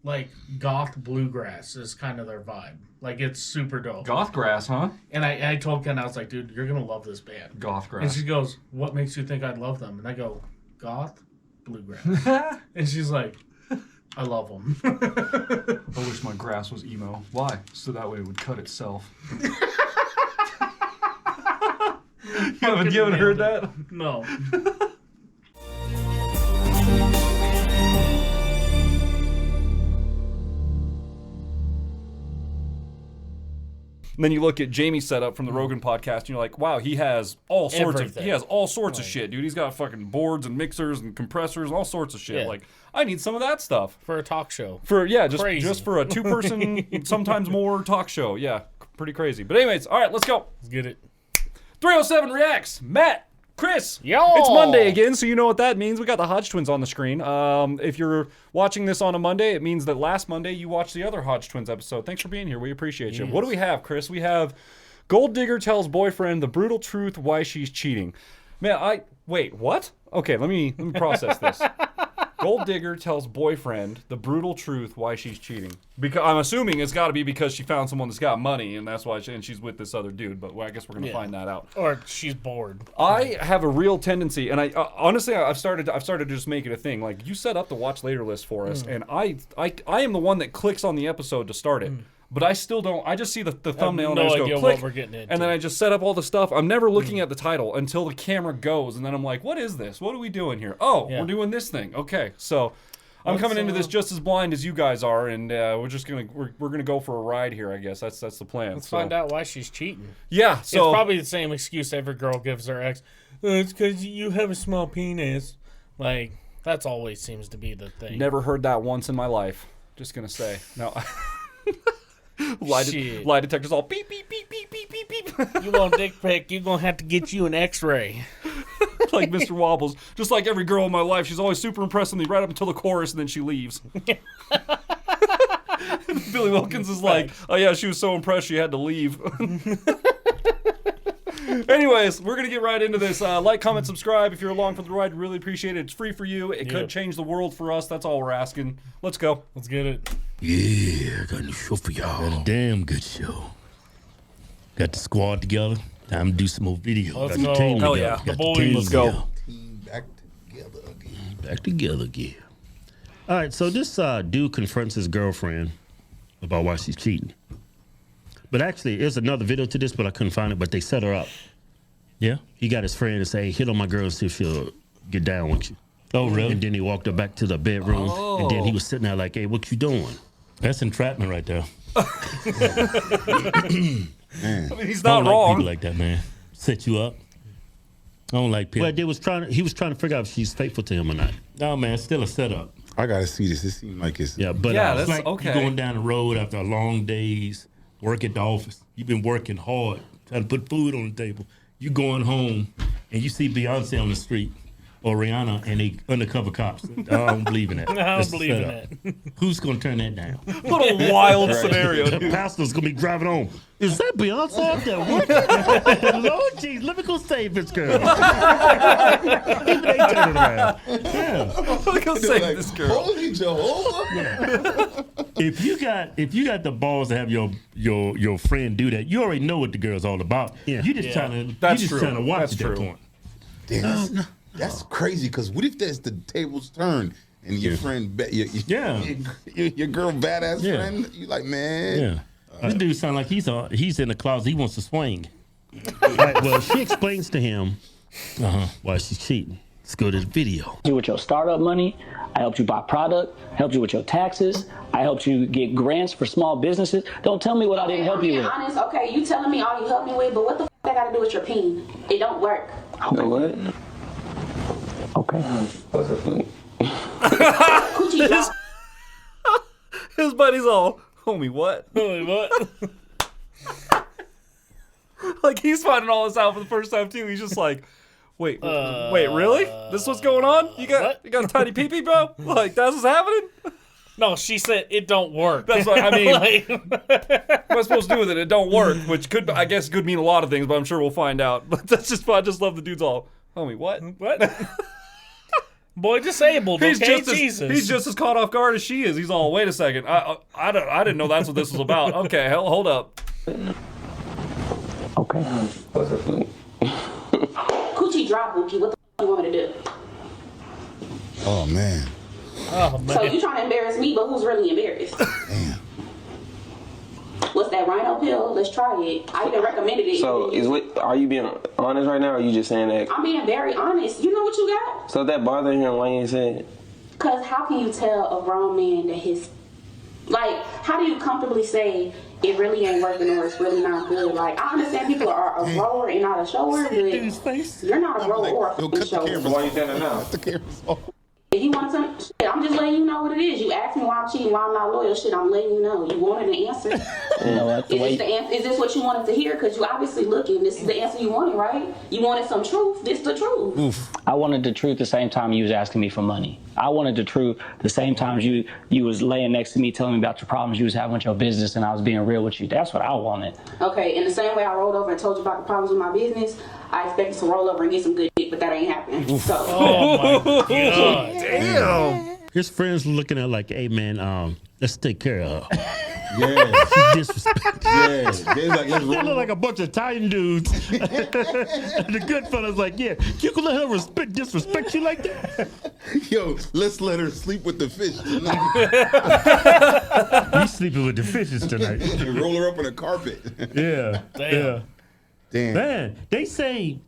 like goth bluegrass is kind of their vibe. Like it's super dope. Goth grass, huh? And I told Ken, I was like, dude, you're gonna love this band. Goth grass. And she goes, what makes you think I'd love them? And I go, goth bluegrass. And she's like, I love them. I wish my grass was emo. Why? So that way it would cut itself. You haven't heard that? No. And then you look at Jamie's setup from the Rogan podcast, and you're like, wow, he has all sorts of shit, dude. He's got fucking boards and mixers and compressors and all sorts of shit. Yeah. Like, I need some of that stuff for a talk show. Just for a 2-person, sometimes more talk show. Yeah, pretty crazy. But anyways, all right, let's go. Let's get it. 307 Reacts. Matt, Chris. Yo. It's Monday again, so you know what that means. We got the Hodgetwins on the screen. If you're watching this on a Monday, it means that last Monday you watched the other Hodgetwins episode. Thanks for being here. We appreciate you. What do we have, Chris? We have Gold Digger tells boyfriend the brutal truth why she's cheating. Man, wait, what? Okay, let me process this. Gold Digger tells boyfriend the brutal truth why she's cheating. Because I'm assuming it's got to be because she found someone that's got money, and that's why she's with this other dude. But I guess we're gonna find that out. Or she's bored. I have a real tendency, and I honestly I've started to just make it a thing. Like you set up the watch later list for us, and I am the one that clicks on the episode to start it. But I still don't. I just see the thumbnail and I just go click, what we're getting into. and then I just set up all the stuff. I'm never looking at the title until the camera goes, and then I'm like, "What is this? What are we doing here? Oh, we're doing this thing. Okay, so I'm coming into this just as blind as you guys are, and we're gonna go for a ride here. I guess that's the plan. Let's find out why she's cheating. Yeah, so it's probably the same excuse every girl gives her ex. It's because you have a small penis. Like that's always seems to be the thing. Never heard that once in my life. Just gonna say no. Lie detectors all beep, beep, beep, beep, beep, beep, beep. You want dick pic, you're going to have to get you an x-ray. Like Mr. Wobbles. Just like every girl in my life, she's always super impressed with me right up until the chorus, and then she leaves. Billy Wilkins is like, oh yeah, she was so impressed she had to leave. Anyways, we're going to get right into this. Like, comment, subscribe if you're along for the ride. Really appreciate it. It's free for you. It could change the world for us. That's all we're asking. Let's go. Let's get it. Yeah, I got a new show for y'all. Got a damn good show. Got the squad together. Time to do some more videos. Let's got go. the team Hell together. yeah. Got The boys. team Let's go. together. Team back together again. Back together again. All right, so this dude confronts his girlfriend about why she's cheating. But actually, there's another video to this, but I couldn't find it. But they set her up. Yeah? He got his friend to say, hit on my girl and see if she'll get down with you. Oh, really? And then he walked her back to the bedroom. And then he was sitting there like, hey, what you doing? That's entrapment right there. I mean, he's I not don't like wrong. people like that, man. Set you up. I don't like people. Well, he was trying to figure out if she's faithful to him or not. No, man, it's still a setup. I gotta see this. It seems like it's Yeah, but Yeah, It's that's like okay. you going down the road after a long day's work at the office. You've been working hard, trying to put food on the table. You going home, and you see Beyonce on the street, or Rihanna, and they undercover cops. I don't believe in that. I That's don't a believe in setup. that. Who's going to turn that down? What a wild scenario, the dude. pastor's gonna be driving home. Is that Beyonce out there? What? Lord jeez, let me go save this girl. Even they turn it around. Yeah. Look how save this girl. Holy Jehovah! If you got the balls to have your friend do that, you already know what the girl's all about. Yeah. You just trying That's to true. watch That's at true. that point. Damn, that's crazy. Because what if that's the tables turn and your friend, your girl badass friend, you like, man. Yeah. This dude sound like he's in the closet. He wants to swing. Right, well, she explains to him why she's cheating. Let's go to the video. helped you with your startup money. I helped you buy product. Helped you with your taxes. I helped you get grants for small businesses. Don't tell me what I didn't help you with. Honest, okay, you telling me all you helped me with, but what the f I got to do with your peen? It don't work. Okay, what? Okay. Coochie drop. His buddy's all, homie, what? Holy what? Like, he's finding all this out for the first time, too. He's just like, wait, really? This is what's going on? You got a tiny pee-pee, bro? Like, that's what's happening? No, she said it don't work. That's what I mean. Like, What am I supposed to do with it? It don't work, which I guess could mean a lot of things, but I'm sure we'll find out. But I just love the dude's all, homie, what? what? Boy, disabled. He's Okay, just he's just as caught off guard as she is. He's all, wait a second. I didn't know that's what this was about. Okay, hold up. Okay. Coochie drop, Mookie. What the you want me to do? Oh man. Oh man. So you trying to embarrass me, but who's really embarrassed? Damn. What's that rhino pill? Let's try it. I even recommended it. So are you being honest right now, or are you just saying that? I'm being very honest. You know what you got? So that bothering him why you ain't saying it? Because how can you tell a grown man that his... Like, how do you comfortably say it really ain't working or it's really not good? Like, I understand people are a grower and not a shower, but you're not a grower or a fucking shower. Why you saying that now? The camera's off. If he wants some shit, I'm just letting you know what it is. You asked me why I'm cheating, why I'm not loyal. Shit, I'm letting you know. You wanted an answer. You know what? Is this what you wanted to hear? Because you obviously looking. This is the answer you wanted, right? You wanted some truth. This the truth. Oof. I wanted the truth the same time you was asking me for money. I wanted the truth the same time you was laying next to me telling me about your problems you was having with your business and I was being real with you. That's what I wanted. Okay, in the same way I rolled over and told you about the problems with my business, I expected to roll over and get some good dick, but that ain't happening. So. Oh my god. Damn. His friends were looking at like, hey man, let's take care of her. Yeah. She's disrespectful. Yeah. They like, let's They roll. look like a bunch of Italian dudes. The good fella's like, yeah, you can let her disrespect you like that? Yo, let's let her sleep with the fish tonight. He's sleeping with the fishes tonight. And roll her up on a carpet. Yeah. Damn. Yeah. Damn. Man, they say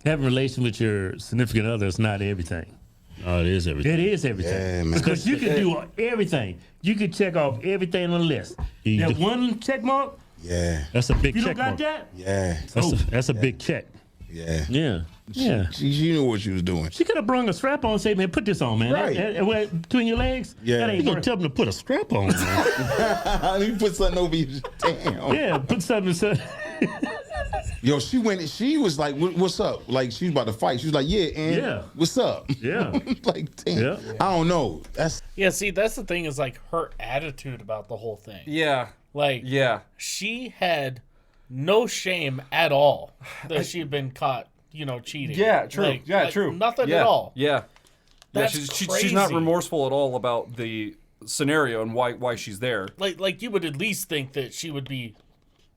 having a relation with your significant other is not everything. Oh, it is everything. It is everything. Yeah, man. Because you can do everything. You can check off everything on the list. You That do- one check mark, Yeah. That's a big you don't check got mark. that? Yeah. That's a big check. Yeah. Yeah. Yeah. She knew what she was doing. She could have brung a strap on and say, man, put this on, man. Right. Between your legs? Yeah. That You ain't gonna work. tell them to put a strap on, man. Let me put something over you. Damn. Yeah, put something. Yo, she was like, what's up? Like, she was about to fight. She was like, yeah, and Yeah. what's up? Yeah. Like, damn. Yeah. I don't know. That's Yeah, see, that's the thing is like her attitude about the whole thing. Yeah. Like, Yeah. she had no shame at all that she had been caught, cheating. Yeah, true. Like- yeah, like true. Nothing yeah. at all. Yeah. Yeah, That's she's not crazy. remorseful at all about the scenario and why she's there. Like you would at least think that she would be,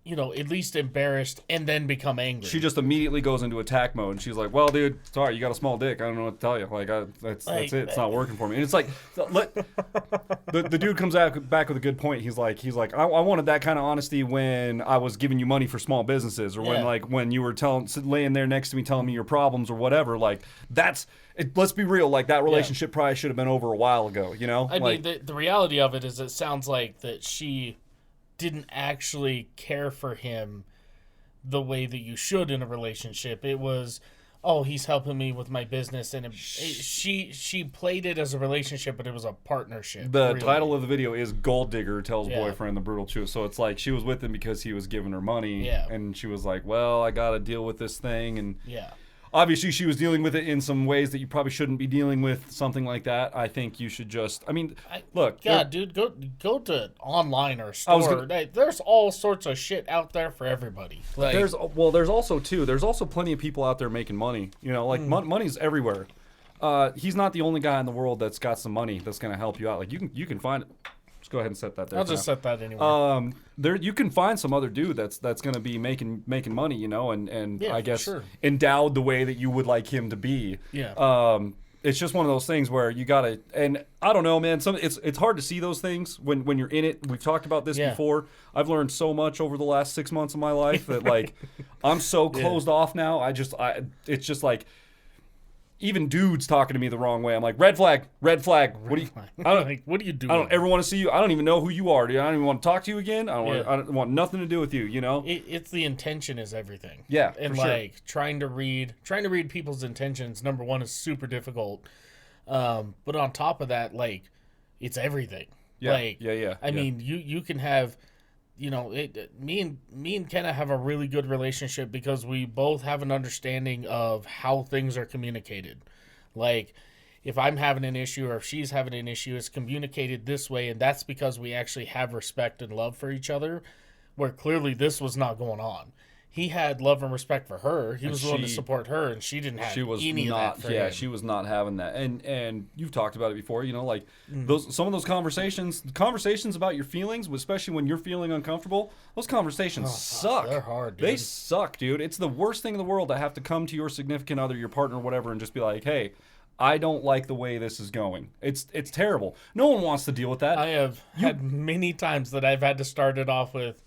at least embarrassed and then become angry. She just immediately goes into attack mode, and she's like, "Well, dude, sorry, you got a small dick. I don't know what to tell you. Like, that's it. It's not working for me." And it's like, the dude comes back with a good point. He's like, I wanted that kind of honesty when I was giving you money for small businesses, or when you were laying there next to me telling me your problems or whatever. Like, that's it. Let's be real. Like, that relationship probably should have been over a while ago. I mean, the reality of it is, it sounds like that she didn't actually care for him the way that you should in a relationship. It was, oh, he's helping me with my business, and she played it as a relationship, but it was a partnership. The really. title of the video is "Gold Digger Tells Yeah. Boyfriend the Brutal Truth." So it's like she was with him because he was giving her money, Yeah. and she was like, "Well, I got to deal with this thing," and Yeah. obviously she was dealing with it in some ways that you probably shouldn't be dealing with something like that. I think you should just, look. God, dude, go to online or store. There's all sorts of shit out there for everybody. Like, There's also plenty of people out there making money. Money's everywhere. He's not the only guy in the world that's got some money that's going to help you out. Like, you can find it. Just go ahead and set that there. I'll just set that anyway. There you can find some other dude that's going to be making money, and Yeah, I guess sure. endowed the way that you would like him to be. Yeah. It's just one of those things where you gotta, and I don't know, man. It's hard to see those things when you're in it. We've talked about this before. I've learned so much over the last 6 months of my life that like I'm so closed off now. It's just like. Even dudes talking to me the wrong way. I'm like, red flag. What do you? What are you doing? I don't ever want to see you. I don't even know who you are, dude. I don't even want to talk to you again. I don't want nothing to do with you. It's the intention is everything. Yeah, and for sure. like trying to read people's intentions. Number one is super difficult. But on top of that, like, it's everything. Yeah, Like, yeah. I mean, you can have. Me and Kenna have a really good relationship because we both have an understanding of how things are communicated. Like, if I'm having an issue or if she's having an issue, it's communicated this way, and that's because we actually have respect and love for each other, where clearly this was not going on. he had love and respect for her. He was willing to support her, and she didn't have any of that for him. She was not having that. And you've talked about it before, like some of those conversations about your feelings, especially when you're feeling uncomfortable, those conversations suck. They're hard, dude. They suck, dude. It's the worst thing in the world to have to come to your significant other, your partner, whatever, and just be like, hey, I don't like the way this is going. It's terrible. No one wants to deal with that. I have had many times that I've had to start it off with,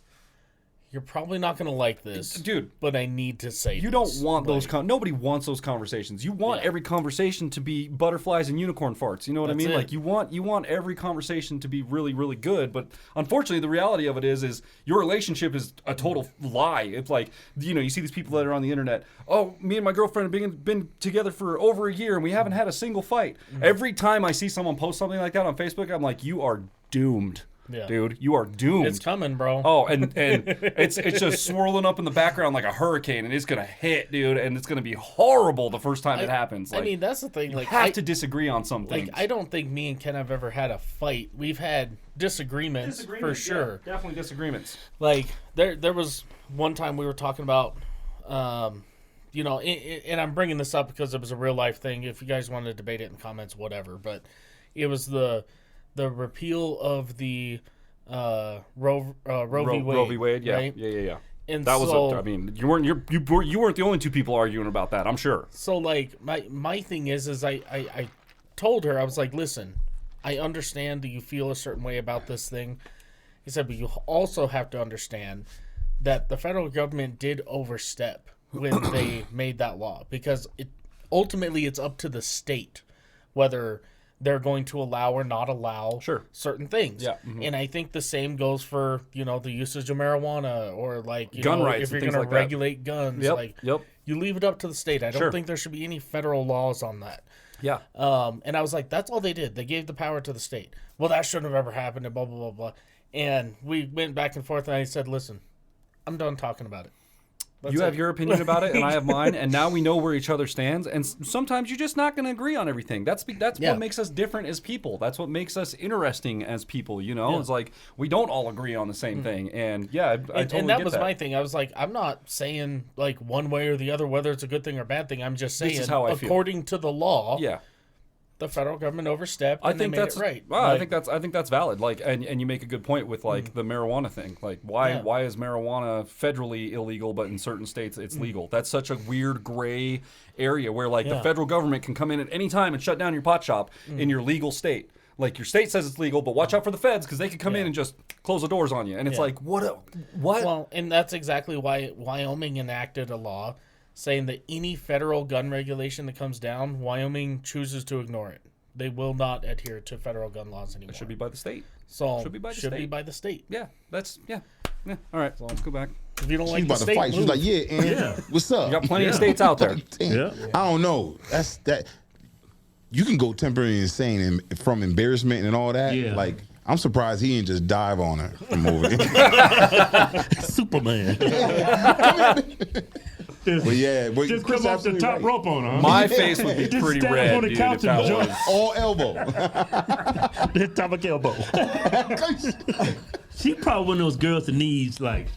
you're probably not going to like this, dude, but I need to say you don't want those nobody wants those conversations. You want every conversation to be butterflies and unicorn farts. You know what I mean? Like you want every conversation to be really, really good, but unfortunately the reality of it is your relationship is a total lie. It's like, you see these people that are on the internet, oh, me and my girlfriend have been together for over a year and we haven't had a single fight. Every time I see someone post something like that on Facebook, I'm like, you are doomed. Yeah. Dude, you are doomed. It's coming, bro. Oh, and it's just swirling up in the background like a hurricane, and it's gonna hit, dude, and it's gonna be horrible the first time it happens. Like, I mean, that's the thing. You have to disagree on some things. I don't think me and Ken have ever had a fight. We've had disagreements for sure. Yeah, definitely disagreements. Like there was one time we were talking about, and I'm bringing this up because it was a real life thing. If you guys want to debate it in comments, whatever. But it was the repeal of the Roe v. Wade, yeah, right? yeah. And that was you weren't the only two people arguing about that, I'm sure. So like my thing is I told her, I was like, listen, I understand that you feel a certain way about this thing. He said, but you also have to understand that the federal government did overstep when they made that law, because ultimately it's up to the state whether they're going to allow or not allow certain things. Yeah. Mm-hmm. And I think the same goes for, the usage of marijuana or like, gun rights, if you're going to regulate guns, you leave it up to the state. I don't think there should be any federal laws on that. Yeah. And I was like, that's all they did. They gave the power to the state. Well, that shouldn't have ever happened and blah, blah, blah, blah. And we went back and forth and I said, listen, I'm done talking about it. You have your opinion about it, and I have mine, and now we know where each other stands. And sometimes you're just not going to agree on everything. That's what makes us different as people. That's what makes us interesting as people. It's like we don't all agree on the same thing. And I totally get that. And that was my thing. I was like, I'm not saying like one way or the other whether it's a good thing or bad thing. I'm just saying, this is how I according to the law. Yeah. The federal government overstepped. And they made it right. Well, I think that's valid. Like, and you make a good point with like the marijuana thing. Like, why is marijuana federally illegal, but in certain states it's legal? That's such a weird gray area where like the federal government can come in at any time and shut down your pot shop in your legal state. Like your state says it's legal, but watch out for the feds because they could come in and just close the doors on you. And it's like, what? Well, and that's exactly why Wyoming enacted a law saying that any federal gun regulation that comes down, Wyoming chooses to ignore it. They will not adhere to federal gun laws anymore. It should be by the state. So should be by the state. Yeah, yeah. All right, so let's go back. If you don't like the state, fight. She's like, what's up? You got plenty of states out there. Yeah. I don't know. That's that. You can go temporarily insane from embarrassment and all that. Yeah. Like, I'm surprised he didn't just dive on her from over there. Superman. Just Chris come off the top rope on her. My face would be pretty red, on the dude, couch if that was. All elbow. The top of elbow. She probably one of those girls that needs like.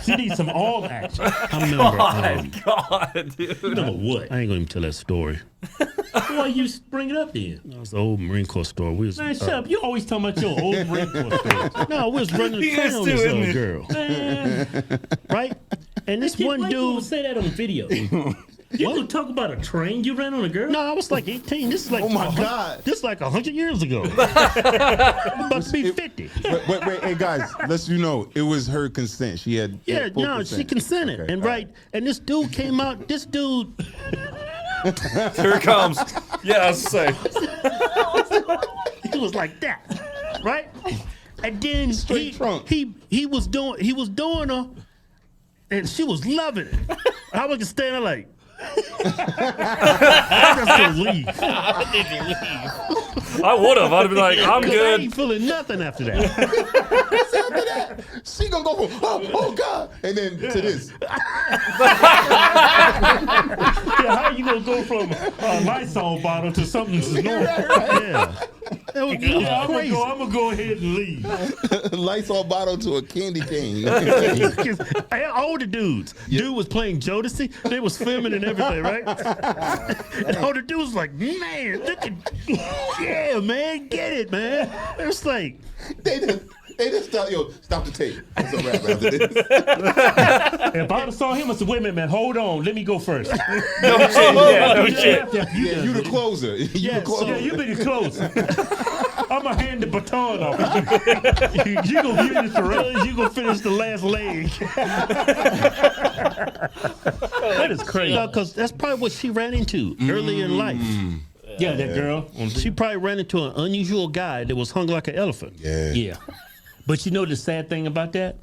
She needs some arm action. I remember. God, dude. Remember what? I ain't gonna even tell that story. Why you bring it up then? It was the old Marine Corps story. Man, shut up. You always talking about your old Marine Corps story. No, we was running the train on this little girl. Man. Right? And this one dude say that on video. You gonna talk about a train you ran on a girl? No, I was like 18. This is like, oh my God, this is like 100 years ago. Must be 50. Wait, hey guys, it was her consent. She had consent. She consented, okay, and and this dude came out. This dude. Here it comes. Yeah, I was saying. He was like that, right? And then he was doing her, and she was loving it. I was just standing like. I'm just gonna leave. I would have. I'd have been like, I'm good. I ain't feeling nothing after that. After that, she gonna go from oh God, and then to this. How you gonna go from a Lysol bottle to something that's normal? Yeah. That would be Yeah, crazy. I'm gonna go ahead and leave. Lysol bottle to a candy cane. Hey, older dudes. Dude was playing Jodeci. They was filming and everything, right? And older dude was like, man, look at, yeah, man, get it, man. It's like, They just tell stop the tape. It's a wrap after this. If I'd have saw him, I said, wait a minute, man, hold on, let me go first. No shit. Yeah, no shit. Yeah, you the closer. You the closer. Yeah, you be the close. I'm gonna hand the baton off. You gonna finish the run. You gonna finish the last leg. that is crazy. Because that's probably what she ran into early in life. Yeah, that girl. She probably ran into an unusual guy that was hung like an elephant. Yeah. Yeah. But you know the sad thing about that?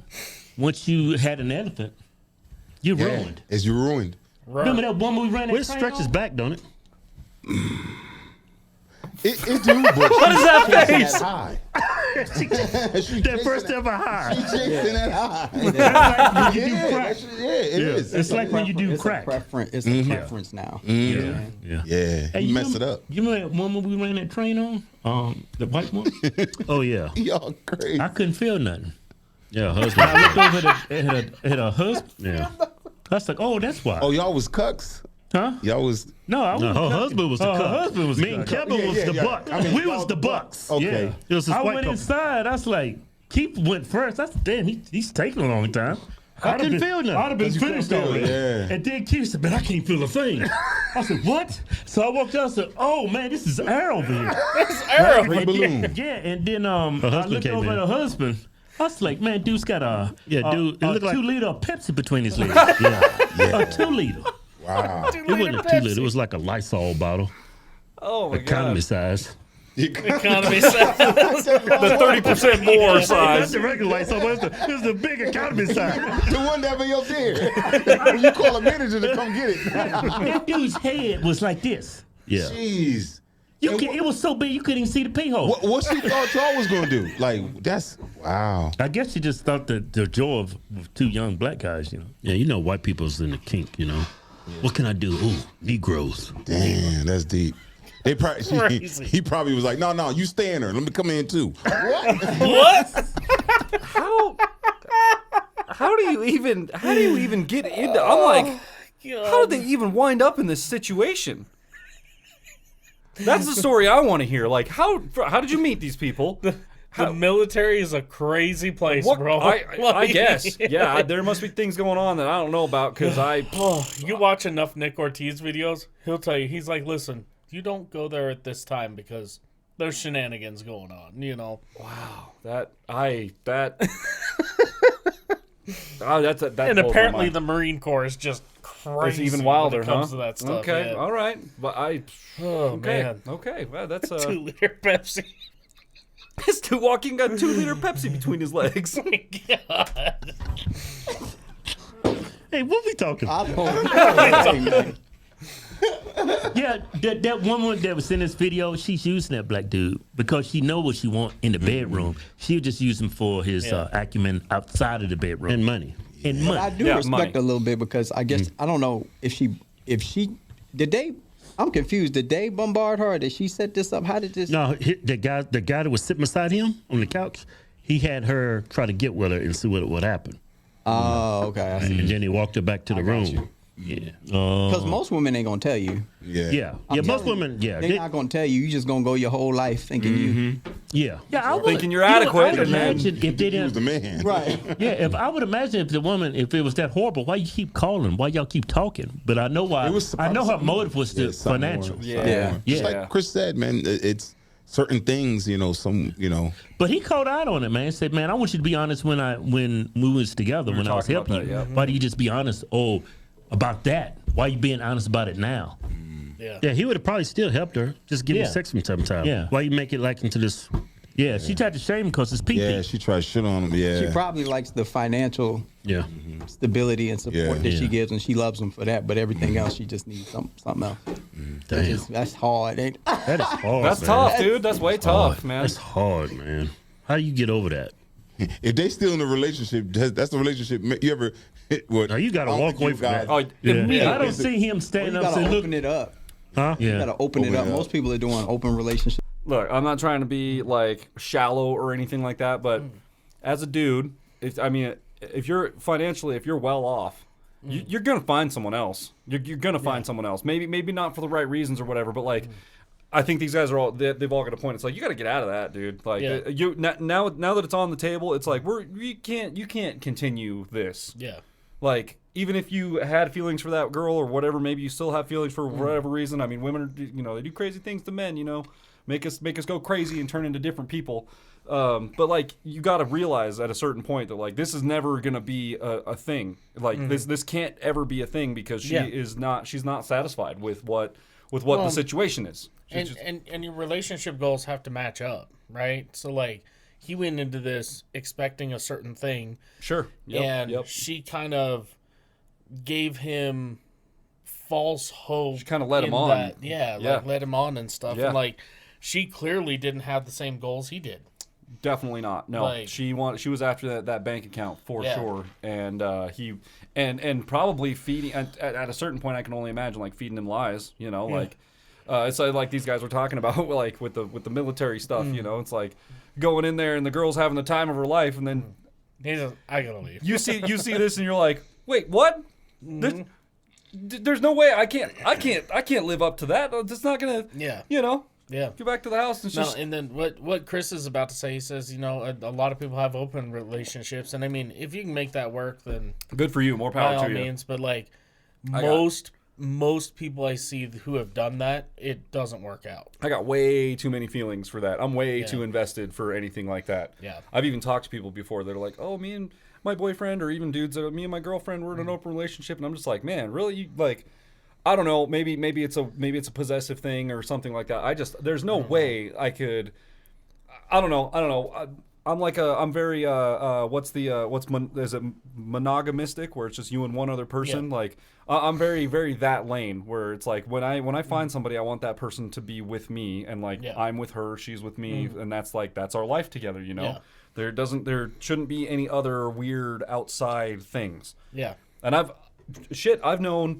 Once you had an elephant, you're ruined. It's you ruined. Remember that woman we ran that Well, it train stretches on? back, don't it? It do, but What is that face? that high. That first ever high. She chasing that high. When you do crack. It is. It's like when you do It's crack. It's a preference now. Yeah. Yeah, Hey, you messed it up. You remember that woman we ran that train on? The white one? Oh, yeah. Y'all crazy. I couldn't feel nothing. Yeah, husband. I looked over at her husband. Yeah. I was like, oh, that's why. Oh, y'all was cucks. Huh? Y'all was No, I was. No, her husband was the Her cuck. husband was the Me and cuck. Kevin was the buck. I mean, we y'all was the the bucks. Okay. Yeah. It was this I white went couple. inside. I was like, Keith went first. I said, damn, he's taking a long time. I couldn't feel nothing. I'd have been You couldn't finished feel it, already. yeah. And then Keith said, man, I can't feel a thing. I said, what? So I walked out and said, oh, man, this is air over here. Arrow. Free balloon. Yeah, and then I husband looked came over in. at her husband. I was like, man, dude's got a, Dude, it a looked like 2 liter of Pepsi between his legs. yeah. A 2 liter. Wow. It wasn't a 2 liter. It was like a Lysol bottle, Oh my economy god. size. Economy set. The 30% more That's size. the regular Lysol, but it's the big economy size. The one that be up there. When you call a manager to come get it. That dude's head was like this. Yeah. Jeez. It was so big you couldn't even see the pee hole. What she thought y'all was gonna do? Like that's wow. I guess she just thought that the joy of 2 young black guys, you know. Yeah, you know white people's in the kink, you know. What can I do? Ooh, Negroes. Damn, that's deep. They probably Crazy. he probably was like, no, you stay in there. Let me come in too. What? How do you even get into? I'm like, how did they even wind up in this situation? That's the story I want to hear. Like, how did you meet these people? The military is a crazy place, What, bro. I guess. Yeah, there must be things going on that I don't know about because You watch enough Nick Ortiz videos, he'll tell you. He's like, listen, you don't go there at this time because there's shenanigans going on, you know. that's And blows my apparently mind. the Marine Corps is just crazy. It's even wilder, when it comes huh? to that stuff. Okay, yeah. all right, but Oh okay, man, okay. Well, that's 2 liter Pepsi. This dude walking got 2 liter Pepsi between his legs. Oh my God. Hey, what we talking about? Yeah, that woman that was in this video, she's using that black dude because she know what she want in the bedroom. She'll just use him for his acumen outside of the bedroom. And money. And But I money. do Yeah, respect money. a little bit because I guess I don't know if she did they. I'm confused. Did they bombard her? Or did she set this up? How did this? No, the guy that was sitting beside him on the couch, he had her try to get with her and see what happened. Oh, okay. I see. And then he walked her back to the room. you. Yeah. Because most women ain't gonna tell you. Yeah. I'm Most telling women, you, yeah. they're not gonna tell you. You just gonna go your whole life thinking you. Yeah. Yeah, I would, Thinking you're adequate, I would and then- imagine if they He was the didn't. man. Right. Yeah, if I would imagine if the woman, if it was that horrible, why you keep calling? Why y'all keep talking? But I know why. It was I know her something- motive was the something financial. more. Yeah. Just Yeah. like Chris said, man, it's certain things, But he called out on it, man. Said, "Man, I want you to be honest when we was together, when I was talking about helping you. that, yeah. Why do you just be honest? Oh, about that? Why you being honest about it now? Yeah, he would have probably still helped her. Just give Yeah. him sex from time to time. Yeah. Why you make it like into this? Yeah, she tried to shame him because it's pee-pee. Yeah, she tried shit on him. Yeah. She probably likes the financial Yeah. stability and support Yeah. that she Yeah. gives, and she loves him for that. But everything else, she just needs something else. Damn. That's hard. Ain't That is hard. That's man. tough, dude. That's way tough, Hard. man. That's hard, man. How do you get over that? If they still in a relationship, that's the relationship. You ever? What? No, you gotta I don't walk think away you from that. guys- Oh, Yeah. immediately. I don't see him well, standing you up and gotta say, "Look, open it up. Huh? You yeah, gotta open it Open up. it up. Most people are doing open relationships. look, I'm not trying to be like shallow or anything like that, but as a dude, if you're financially, if you're well off, you're gonna find someone else. You're gonna find someone else. Maybe not for the right reasons or whatever, but like. I think these guys are they've all got a point. It's like, you got to get out of that, dude. Like, now that it's on the table, it's like, you can't continue this. Yeah. Like, even if you had feelings for that girl or whatever, maybe you still have feelings for whatever reason. I mean, women are, they do crazy things to men, make us go crazy and turn into different people. But like, you got to realize at a certain point that like, this is never going to be a thing. Like this can't ever be a thing because she's not satisfied with what the situation is. And your relationship goals have to match up, right? So like, he went into this expecting a certain thing. Sure. Yep. She kind of gave him false hope. She kind of led him on. Like led him on and stuff. Yeah. And like, she clearly didn't have the same goals he did. Definitely not. No, like, she was after that bank account for sure, and he probably feeding at a certain point. I can only imagine like feeding him lies. Like. It's like these guys were talking about, like with the military stuff. It's like going in there and the girl's having the time of her life, and then I gotta leave. You see this, and you're like, wait, what? There's no way I can't live up to that. It's not gonna. Yeah. Yeah. Go back to the house and just. And then what Chris is about to say, he says, a lot of people have open relationships, and I mean, if you can make that work, then good for you. More power by all to you. means. But like most people I see who have done that, it doesn't work out. I got way too many feelings for that. I'm way too invested for anything like that. Yeah. I've even talked to people before that are like, oh, me and my boyfriend, or even dudes, me and my girlfriend, we're in an open relationship, and I'm just like, man, really? You, like, I don't know, maybe it's a possessive thing or something like that. There's no way I could. I don't know. I'm very is it monogamistic, where it's just you and one other person? Like, I'm very, very that lane, where it's like when I find somebody, I want that person to be with me, and like I'm with her, she's with me, and that's our life together, There shouldn't be any other weird outside things. Yeah. And I've known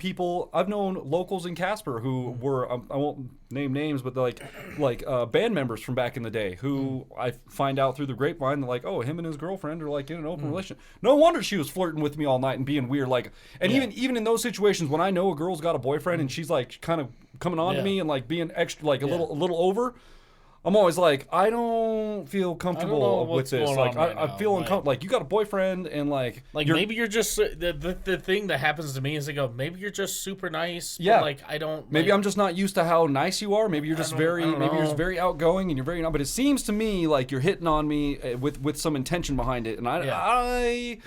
locals in Casper who were, I won't name names, but they're like band members from back in the day who I find out through the grapevine, they're like, oh, him and his girlfriend are like in an open relationship. No wonder she was flirting with me all night and being weird. Like, and even in those situations when I know a girl's got a boyfriend and she's like kind of coming on to me and like being extra, like a little over, I'm always like, I don't feel comfortable with this. Like, I feel uncomfortable. Like, you got a boyfriend, and like maybe you're just the thing that happens to me is they go, maybe you're just super nice. Yeah. But like, I don't. Maybe I'm just not used to how nice you are. Maybe you're just very outgoing, and you're very. But it seems to me like you're hitting on me with some intention behind it, and I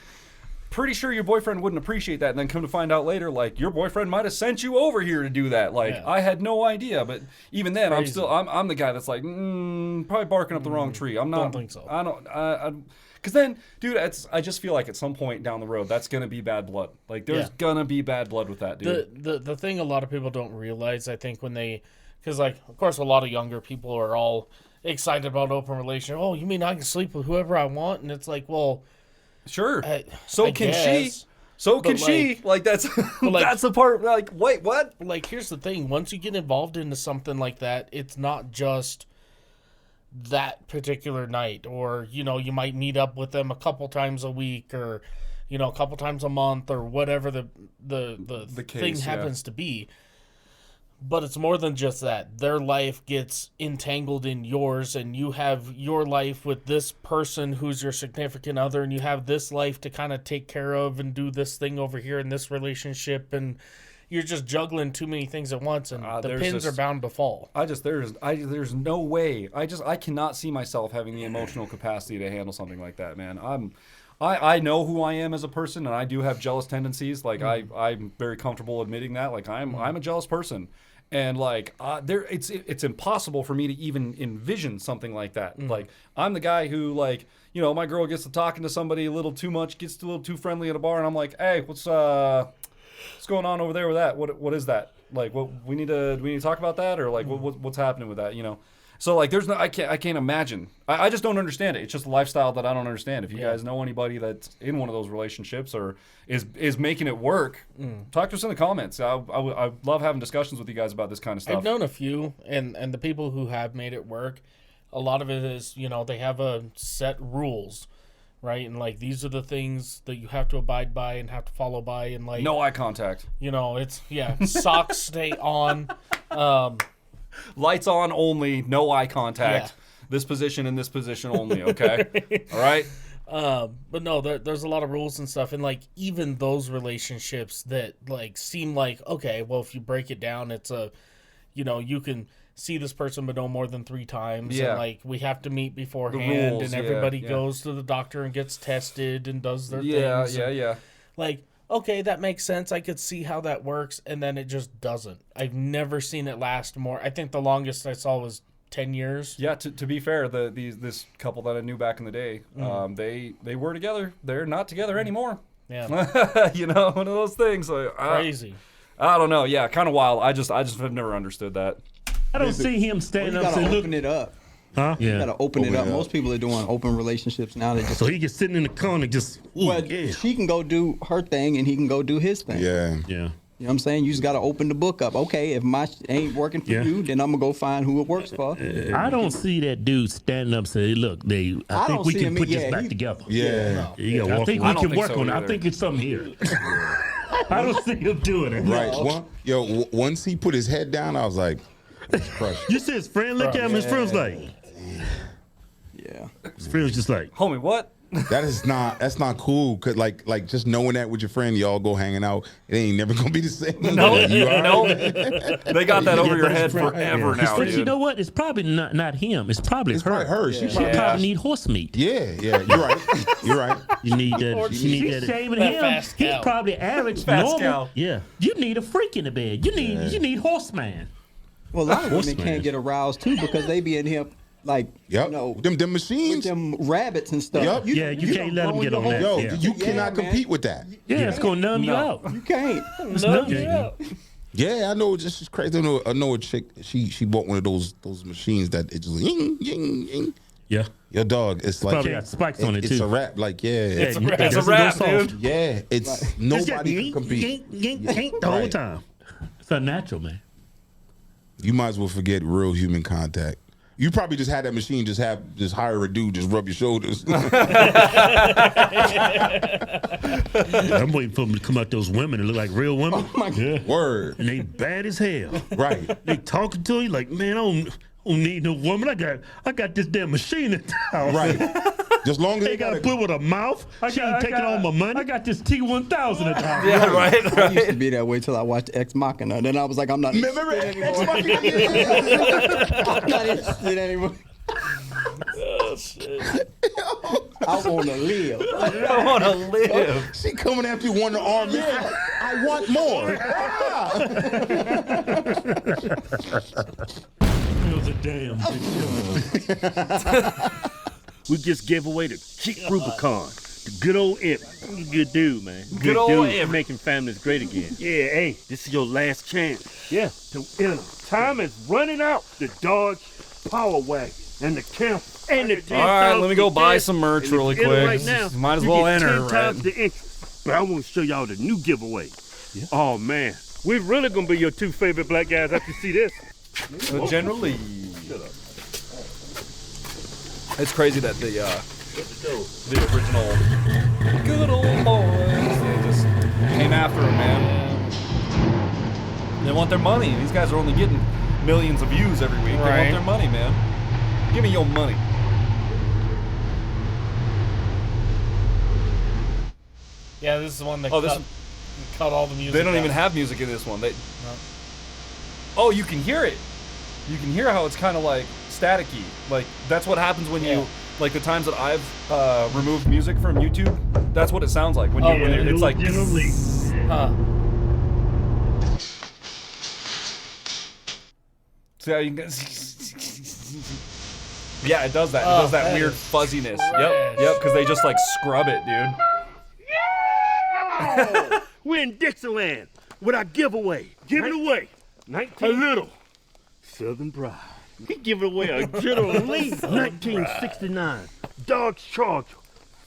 pretty sure your boyfriend wouldn't appreciate that, and then come to find out later, like, your boyfriend might have sent you over here to do that. Like, I had no idea, but even then, I'm the guy that's like, probably barking up the wrong tree. I'm not. Don't think so. I don't. Because then, dude, I just feel like at some point down the road, that's gonna be bad blood. Like, there's gonna be bad blood with that, dude. The thing a lot of people don't realize, I think, because like, of course, a lot of younger people are all excited about open relationship. Oh, you mean I can sleep with whoever I want? And it's like, well. Sure. So can she. Like, that's that's the part. Like, wait, what? Like, here's the thing. Once you get involved into something like that, it's not just that particular night, or you might meet up with them a couple times a week, or a couple times a month, or whatever the case, thing happens to be. But it's more than just that. Their life gets entangled in yours, and you have your life with this person who's your significant other, and you have this life to kind of take care of and do this thing over here in this relationship, and you're just juggling too many things at once, and the pins are bound to fall. There's no way. I cannot see myself having the emotional capacity to handle something like that, man. I know who I am as a person, and I do have jealous tendencies. Like, I'm very comfortable admitting that. Like, I'm a jealous person. And like, it's impossible for me to even envision something like that. Like, I'm the guy who, like, my girl gets to talking to somebody a little too much, gets a little too friendly at a bar, and I'm like, hey, what's going on over there with that? What is that? Like, what do we need to talk about that, or like what's happening with that? So like, there's no, I can't imagine. I just don't understand it. It's just a lifestyle that I don't understand. If you guys know anybody that's in one of those relationships or is making it work, talk to us in the comments. I love having discussions with you guys about this kind of stuff. I've known a few, and the people who have made it work, a lot of it is, you know, they have a set rules, right? And like, these are the things that you have to abide by and have to follow by, and like, no eye contact. you know, it's socks stay on. Lights on only, no eye contact. Yeah. This position and this position only, okay? All right? But no, there's a lot of rules and stuff. And like, even those relationships that like seem like, okay, well, if you break it down, it's you can see this person but no more than 3 times. Yeah. And like, we have to meet beforehand, rules, and everybody yeah. goes to the doctor and gets tested and does their Yeah, things. yeah. Like, okay, that makes sense. I could see how that works, and then it just doesn't. I've never seen it last more. I think the longest I saw was 10 years. Yeah, to be fair, this couple that I knew back in the day, they were together. They're not together anymore. Yeah. You know, one of those things. Like, Crazy. I don't know. Yeah, kind of wild. I just have never understood that. I don't see him Well, standing you up and gotta say, open look. it up. Huh? You gotta open it up. it up. Most people are doing open relationships now. They just So he just sitting in the corner, just, ooh, well, yeah. she can go do her thing and he can go do his thing. Yeah. Yeah. You know what I'm saying? You just gotta open the book up. Okay, if my ain't working for Yeah. you, then I'm gonna go find who it works for. I don't see that dude standing up and say, look, I I think don't we see can him, put this yeah, back he- together. Yeah. I think I we don't can think work so on it. I either. think it's something here. I don't see him doing it. Right. Once he put his head down, I was like, crushed. You see his friend look at him, his friend was like, Yeah. his friend was just like, Homie, what? That's not cool. Cause like just knowing that with your friend, y'all go hanging out, it ain't never gonna be the same. No, You all no. right? They got that over Yeah, your but head his friend- forever his now, friend, dude. you know what? It's probably not him. It's probably It's her. probably her. She She probably, probably need horse meat. yeah. You're right. You're right. You need that. You need She's that. shaming that fast He's cow. probably average, Fast normal. cow. Yeah. You need a freak in the bed. You need horseman. Well, a lot of women Horseman. can't get aroused too because they be in here like Yep. you know them with machines. them rabbits and stuff. Yup. Yeah, you can't let them get on that. Yo, Yeah. you Yeah, cannot man. compete with that. Yeah, it's gonna numb you No. out. You can't. No, yeah. Yeah, I know. This is crazy. I know a chick. She bought one of those machines that it just ying ying ying. Yeah. Your dog. It's like Probably got spikes on it it's too. a wrap. Like It's a you wrap, got some dude. soft. yeah. It's It's nobody can just compete. the whole Right. time. It's unnatural, man. You might as well forget real human contact. You probably just had that machine. Just hire a dude. Just rub your shoulders. I'm waiting for them to come out those women and look like real women. my God. Yeah. Word. And they bad as hell. Right. They talking to you like, man, I don't need no woman. I got this damn machine at the house. Right. Just long as They got to put with a mouth. She ain't taking all my money. I got this T1000 at the house. Yeah, right. I used to be that way till I watched Ex Machina. Then I was like, I'm not Remember interested Ex anymore. Machina? I'm not interested anymore. Oh, shit. I want to live. I want to live. She coming after you, one arm. I want more. It was a damn good show. We just gave away the cheap Rubicon. The good old Imp. He's a good dude, man. Good old dude. Imp. Making families great again. Yeah, hey, this is your last chance. Yeah, time is running out. The Dodge Power Wagon and the camp and the 10 All right, let me go buy times some merch and if you really enter quick. Right now, Might as you well get enter, 10 times right? the interest. But I want to show y'all the new giveaway. Yeah. Oh man, we're really gonna be your 2 favorite black guys after you see this. Generally, it's crazy that the original good old boys, they just came after him, man. They want their money. These guys are only getting millions of views every week. They Right. want their money, man. Give me your money. Yeah, this is the one that Oh, this cut all the music. They don't even out. have music in this one. Oh, you can hear it. You can hear how it's kind of like staticky. Like that's what happens when you like the times that I've removed music from YouTube. That's what it sounds like when you. When it's like. Huh. See how you can. Yeah, it does that. It does that that weird is fuzziness. trash. Yep, because they just like scrub it, dude. We're in Dixieland with our giveaway. Give it away. A little Southern Pride. He giving away a General Lee 1969 Dodge Charger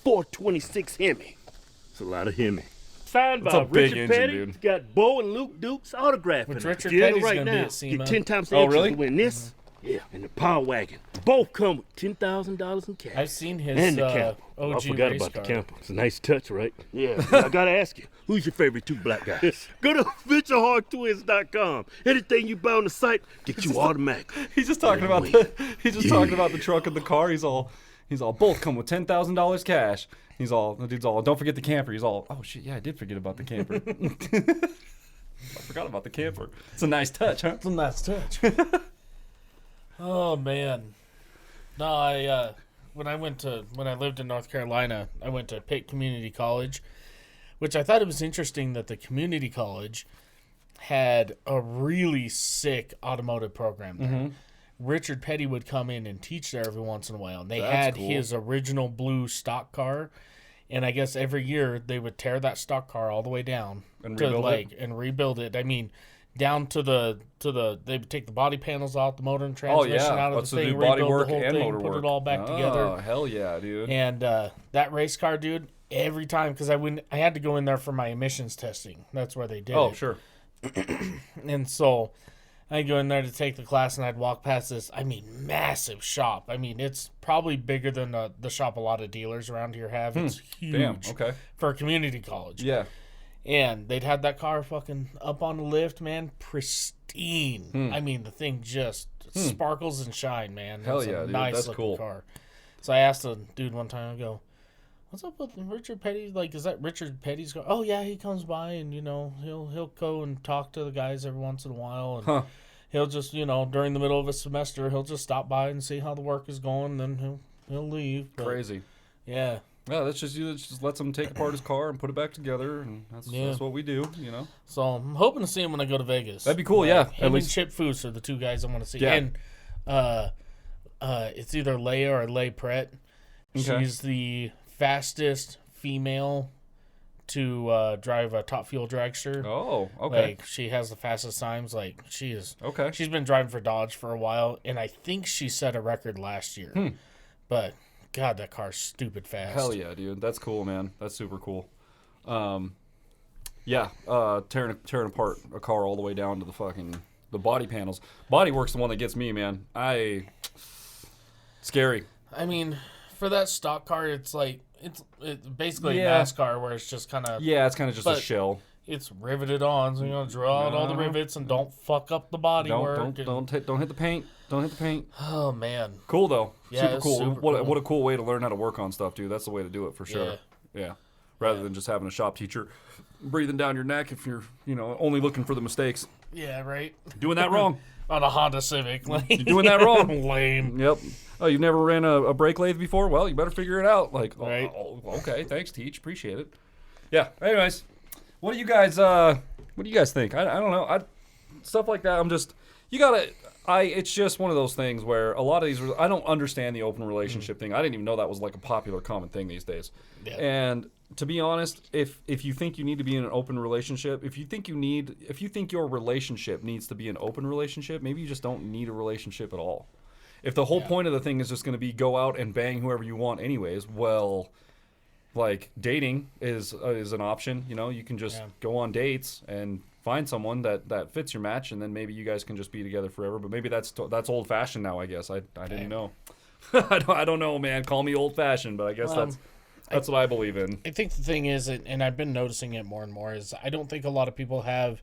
426 Hemi. It's a lot of Hemi. Signed by a big Richard engine, Petty. dude. It's got Bo and Luke Duke's autograph Which in it. Richard If you enter Petty's right gonna be now, at SEMA. get 10 times the Oh, extra really? to win this. Yeah, and the Power Wagon. Both come with $10,000 in cash. I've seen his And the camper. OG I forgot race about car. the camper. It's a nice touch, right? Yeah. I gotta ask you, who's your favorite two black guys? Go to VentureHardTwins.com. Anything you buy on the site, get you automatically. He's just talking about talking about the truck and the car. He's all both come with $10,000 cash. The dude's all, don't forget the camper. He's all, oh shit, yeah, I did forget about the camper. I forgot about the camper. It's a nice touch, huh? It's a nice touch. Oh man. No, when I lived in North Carolina, I went to Pitt Community College, which I thought it was interesting that the community college had a really sick automotive program there. Mm-hmm. Richard Petty would come in and teach there every once in a while. And they That's had cool. his original blue stock car, and I guess every year they would tear that stock car all the way down And to rebuild it? and rebuild it. I mean, down to the they would take the body panels out, the motor and transmission out of Let's the thing, do body rebuild work the whole and thing, motor put work. it all back Oh, together. hell yeah, dude. And that race car, dude, every time, because I had to go in there for my emissions testing. That's where they did it. Oh, sure. And so I'd go in there to take the class, and I'd walk past this, massive shop. I mean, it's probably bigger than the shop a lot of dealers around here have. It's huge. Damn, okay. For a community college. Yeah. And they'd had that car fucking up on the lift, man, pristine. I mean, the thing just sparkles and shine, man. Hell It's yeah, a dude. nice That's looking cool. car. So I asked the dude one time, I go, what's up with Richard Petty? Like, is that Richard Petty's car? Oh yeah, he comes by and he'll go and talk to the guys every once in a while, and he'll just during the middle of a semester he'll just stop by and see how the work is going, and then he'll leave. But, Crazy. yeah. Yeah, that's just lets him take apart his car and put it back together, and that's what we do, So I'm hoping to see him when I go to Vegas. That'd be cool, yeah. Him and Chip Foose are the two guys I want to see. Yeah. And it's either Leia or Leigh Brett. Okay. She's the fastest female to drive a top fuel dragster. Oh, okay. Like, she has the fastest times. Like, she is. Okay. She's been driving for Dodge for a while, and I think she set a record last year. But God, that car's stupid fast. Hell yeah, dude. That's cool, man. That's super cool. Tearing apart a car all the way down to the body panels. Bodywork's the one that gets me, man. Scary. I mean, for that stock car, it's like it's basically Yeah. a NASCAR where it's just kind of Yeah, it's kind of just a But- shell. it's riveted on, so draw out all the rivets and don't fuck up the body work. Don't hit the paint. Don't hit the paint. Oh man, Cool though. Yeah, Super it's cool. super What cool. a cool way to learn how to work on stuff, dude. That's the way to do it for sure. Yeah. Rather than just having a shop teacher breathing down your neck if you're only looking for the mistakes. yeah, right. Doing that wrong. On a Honda Civic, like, You're doing that wrong. lame. Yep. Oh, you've never ran a brake lathe before? Well, you better figure it out. Like, Right. Okay, thanks, Teach. Appreciate it. Yeah. Anyways, what do you guys think? I don't know. Stuff like that. It's just one of those things where a lot of these. I don't understand the open relationship thing. I didn't even know that was like a popular, common thing these days. Yeah. And to be honest, if you think you need to be in an open relationship, if you think your relationship needs to be an open relationship, maybe you just don't need a relationship at all. If the whole point of the thing is just going to be go out and bang whoever you want anyways, well, like dating is an option. You can just go on dates and find someone that fits your match, and then maybe you guys can just be together forever. But maybe that's old fashioned now. I guess I didn't know. I don't know, man. Call me old fashioned, but I guess that's what I believe in. I think the thing is, and I've been noticing it more and more, is I don't think a lot of people have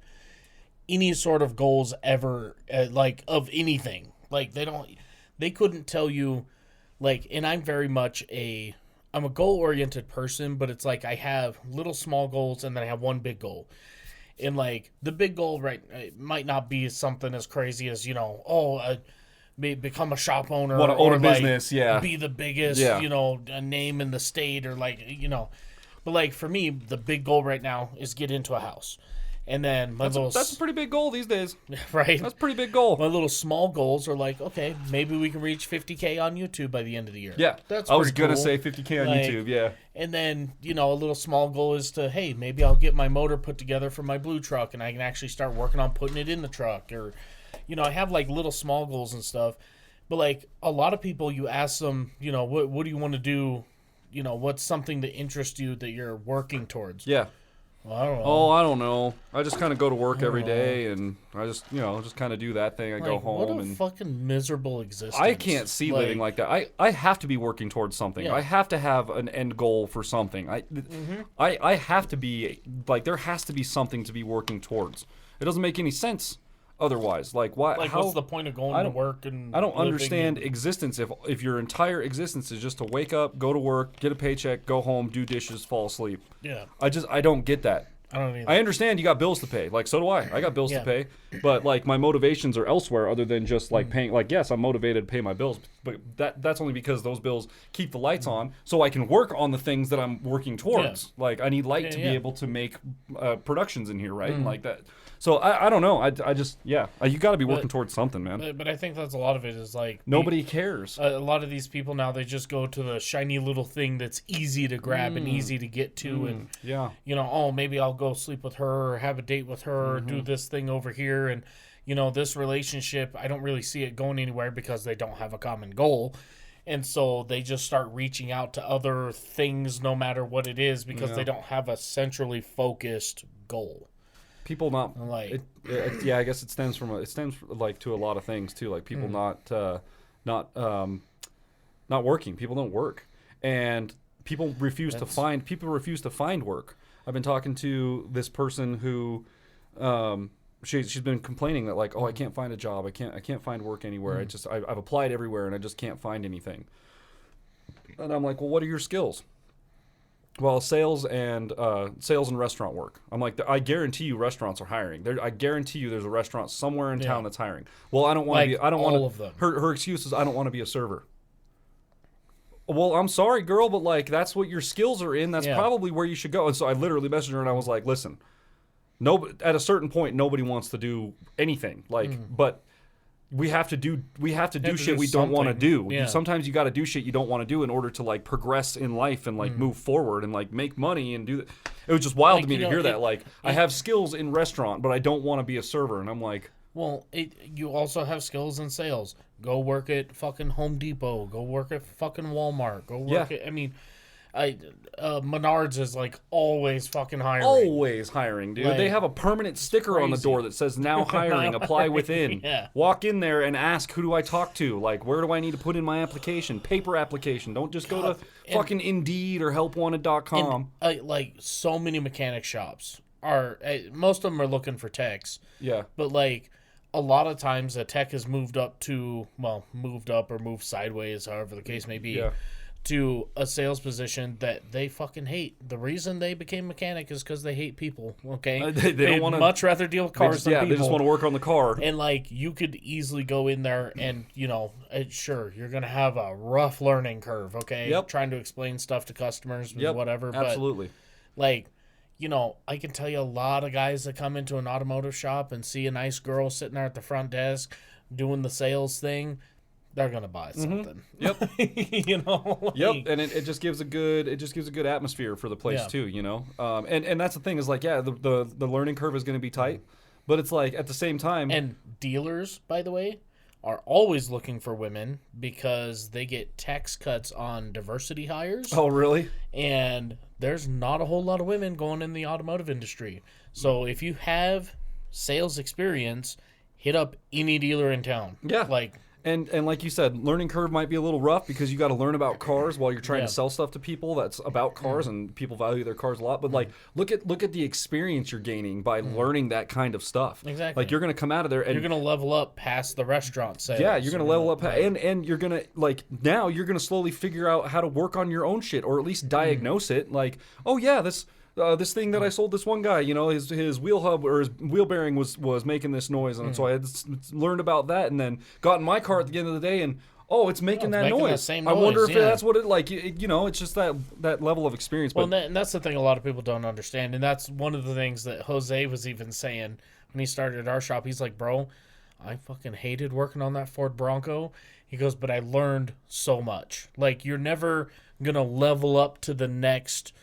any sort of goals ever, like of anything. Like they couldn't tell you, like, and I'm very much I'm a goal-oriented person, but it's like I have little small goals and then I have one big goal. And like the big goal, right, it might not be something as crazy as, become a shop owner, Want to own a like, business, yeah. be the biggest, a name in the state, or like, But like for me, the big goal right now is get into a house. And then That's a pretty big goal these days. right? That's a pretty big goal. My little small goals are like, okay, maybe we can reach 50K on YouTube by the end of the year. Yeah, That's I was pretty gonna cool. say 50K on Like, YouTube. Yeah, And then, a little small goal is to, hey, maybe I'll get my motor put together for my blue truck and I can actually start working on putting it in the truck. Or, I have like little small goals and stuff. But like a lot of people, you ask them, what do you want to do? What's something that interests you that you're working towards? Yeah. Well, I don't know. Oh, I don't know. I just kind of go to work every day, and I just, just kind of do that thing. I go home what a fucking miserable existence. I can't see living like that. I have to be working towards something. Yeah. I have to have an end goal for something. I have to be like, there has to be something to be working towards. It doesn't make any sense otherwise. Like, why? Like, what's the point of going to work and I don't living understand and... existence if your entire existence is just to wake up, go to work, get a paycheck, go home, do dishes, fall asleep. Yeah. I don't get that. I don't either. I understand you got bills to pay. Like, so do I. I got bills to pay. But, like, my motivations are elsewhere other than just, like, paying. Like, yes, I'm motivated to pay my bills. But that's only because those bills keep the lights on so I can work on the things that I'm working towards. Yeah. Like, I need light to be able to make productions in here, right? And like that. So, I don't know. I just, you got to be working towards something, man. But I think that's a lot of it is, like... Nobody cares. A lot of these people now, they just go to the shiny little thing that's easy to grab and easy to get to. And, maybe I'll go sleep with her or have a date with her or do this thing over here. And, this relationship, I don't really see it going anywhere because they don't have a common goal. And so they just start reaching out to other things no matter what it is because they don't have a centrally focused goal. People not like I guess it stems like to a lot of things too, like people not working. People don't work, and people refuse to find work. I've been talking to this person who she's been complaining that like, I can't find a job, I can't find work anywhere. I've applied everywhere and I just can't find anything. And I'm like, well, what are your skills? Well, sales and restaurant work. I'm like, I guarantee you restaurants are hiring. I guarantee you there's a restaurant somewhere in town that's hiring. Well, I don't want to be. I don't want all of them. Her excuse is I don't want to be a server. Well, I'm sorry, girl, but like that's what your skills are in. That's probably where you should go. And so I literally messaged her and I was like, listen, at a certain point, nobody wants to do anything. Like, but. We have to do shit we don't want to do. Yeah. Sometimes you got to do shit you don't want to do in order to like progress in life and like move forward and like make money and do that. It was just wild to me to hear that. Like I have skills in restaurant, but I don't want to be a server. And I'm like, well, you also have skills in sales. Go work at fucking Home Depot. Go work at fucking Walmart. Go work at. I mean, Menards is like always fucking hiring. Always hiring, dude. Like, they have a permanent sticker on the door that says now hiring, apply within. Yeah. Walk in there and ask, who do I talk to? Like, where do I need to put in my application? Paper application. Don't just go to fucking Indeed or helpwanted.com. Like so many mechanic shops are, most of them are looking for techs. Yeah. But like a lot of times a tech has moved up or moved sideways, however the case may be. Yeah. To a sales position that they fucking hate. The reason they became mechanic is because they hate people, okay? They don't want to... much rather deal with cars than people. They just want to work on the car. And, like, you could easily go in there and, sure, you're going to have a rough learning curve, okay? Yep. Trying to explain stuff to customers and whatever. Absolutely. But, like, I can tell you a lot of guys that come into an automotive shop and see a nice girl sitting there at the front desk doing the sales thing. They're gonna buy something. Yep. And it just gives a good atmosphere for the place too. And that's the thing is like the learning curve is gonna be tight, but it's like at the same time. And dealers, by the way, are always looking for women because they get tax cuts on diversity hires. Oh, really? And there's not a whole lot of women going in the automotive industry. So if you have sales experience, hit up any dealer in town. Yeah. And like you said, learning curve might be a little rough because you got to learn about cars while you're trying to sell stuff to people that's about cars, and people value their cars a lot. But like, look at the experience you're gaining by learning that kind of stuff. Exactly. Like you're gonna come out of there and you're gonna level up past the restaurant sales. Yeah, you're gonna level up, and you're gonna now you're gonna slowly figure out how to work on your own shit, or at least diagnose it. Like, oh yeah, this thing that I sold this one guy, his wheel hub or his wheel bearing was making this noise, and so I had learned about that, and then got in my car at the end of the day, and it's making that making noise. That same I noise, wonder if that's what it like. It's just that level of experience. Well, and that's the thing a lot of people don't understand, and that's one of the things that Jose was even saying when he started our shop. He's like, bro, I fucking hated working on that Ford Bronco. He goes, but I learned so much. Like, you're never gonna level up to the next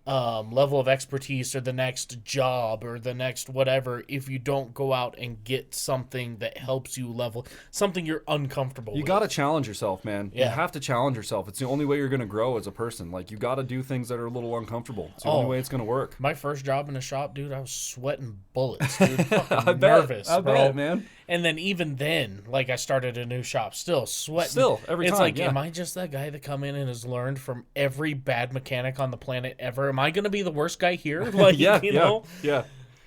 level of expertise or the next job or the next whatever if you don't go out and get something that helps you level something you're uncomfortable with. You got to challenge yourself, man. Yeah. You have to challenge yourself. It's the only way you're going to grow as a person. Like, you got to do things that are a little uncomfortable. It's the only way it's going to work. My first job in a shop, dude, I was sweating bullets, dude. Fucking bet. nervous, I bro. bet, man. And then even then, like, I started a new shop, still sweating. Still, every it's time, like, yeah. am I just that guy that come in and has learned from every bad mechanic on the planet ever? Am I going to be the worst guy here? Like, Yeah, you know? yeah.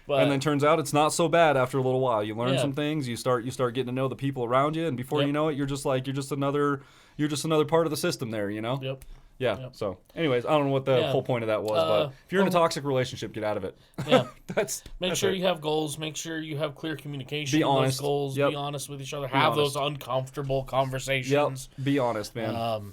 But, And then turns out it's not so bad after a little while. You learn Yeah. some things. You start getting to know the people around you, and before Yep. you know it, you're just another part of the system there. You know. Yep. Yeah. Yep. So, anyways, I don't know what the Yeah. whole point of that was, but if you're in a toxic relationship, get out of it. Yeah. that's Make that's sure it. you have goals. Make sure you have clear communication. Be in those honest. goals. Yep. Be honest with each other. Have honest. those uncomfortable Yep. conversations. Be honest, man.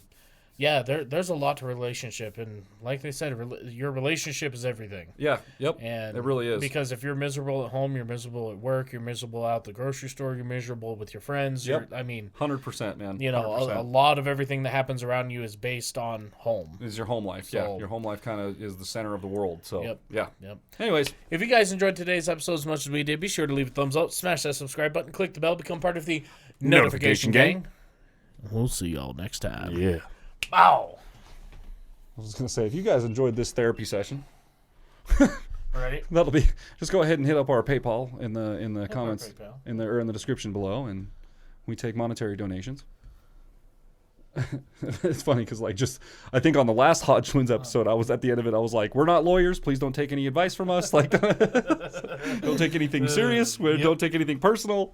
Yeah, there's a lot to relationship, and like they said, your relationship is everything. Yeah. Yep. And it really is. Because if you're miserable at home, you're miserable at work, you're miserable out the grocery store, you're miserable with your friends. Yep. I mean, 100%, man. you know, 100%. a lot of everything that happens around you is based on home. Is your home life. So- Yeah. Your home life kind of is the center of the world. So, Yep. yeah. Yep. Anyways, If you guys enjoyed today's episode as much as we did, be sure to leave a thumbs up, smash that subscribe button, click the bell, become part of the notification gang. We'll see y'all next time. Yeah. Bow. I was going to say, if you guys enjoyed this therapy session, Ready? that'll be. Just go ahead and hit up our PayPal in the comments PayPal. in the description below, and we take monetary donations. It's funny because I think on the last Hodgetwins episode, I was at the end of it. I was like, "We're not lawyers. Please don't take any advice from us. Like, don't take anything serious. Don't take anything personal."